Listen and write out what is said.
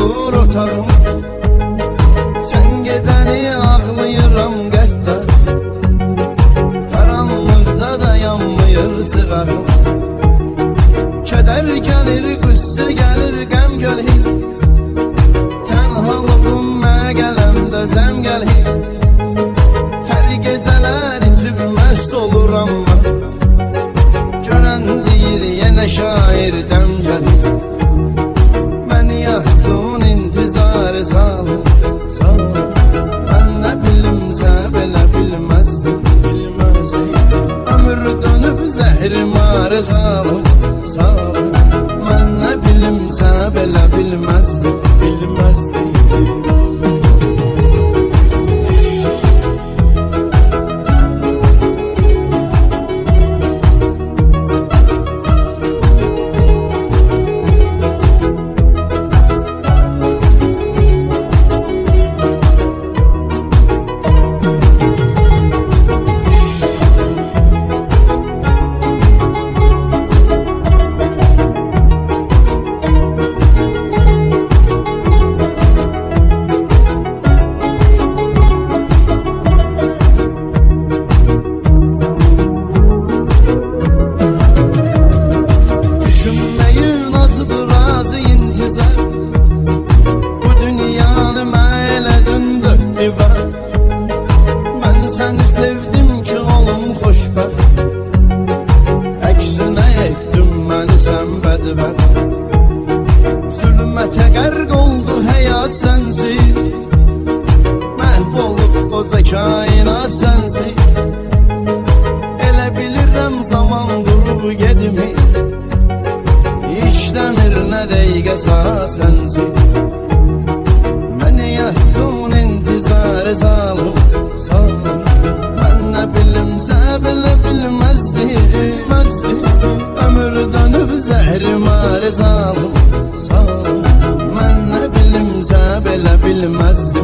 olur otağım. Sen gedəni ağlayıram qəddar, qaranlıqda da yanmıyır çırağım. Kədər gəlir, qüssə gəlir, qəm gəlir, tənhalığım mənə gələndə zəm gəlir. Hər gecələr içib məst oluram mən, görən deyir yenə şair dəm gəlir. Məni yaxdın intizarı zalım, mən nə bilimsə belə bilməzdim. Ömür dönüb zəhrimarı zalım, mən nə bilimsə belə bilməzdim. Səni sevdim ki olum xoşbəxt, əksinə etdin məni sən bədbəxt. Zülmətə qərq oldu həyat sənsiz, məhv olub qoca kainat sənsiz. Elə bilirəm zaman durub gedimi, işləmir nə dəqiqə saat sənsiz. Məni yaxdın intizarı zalım, nə bilimsə belə bilməzdim. Ömür dönüb zəhrimarı zalım, mən nə bilimsə belə bilməzdim.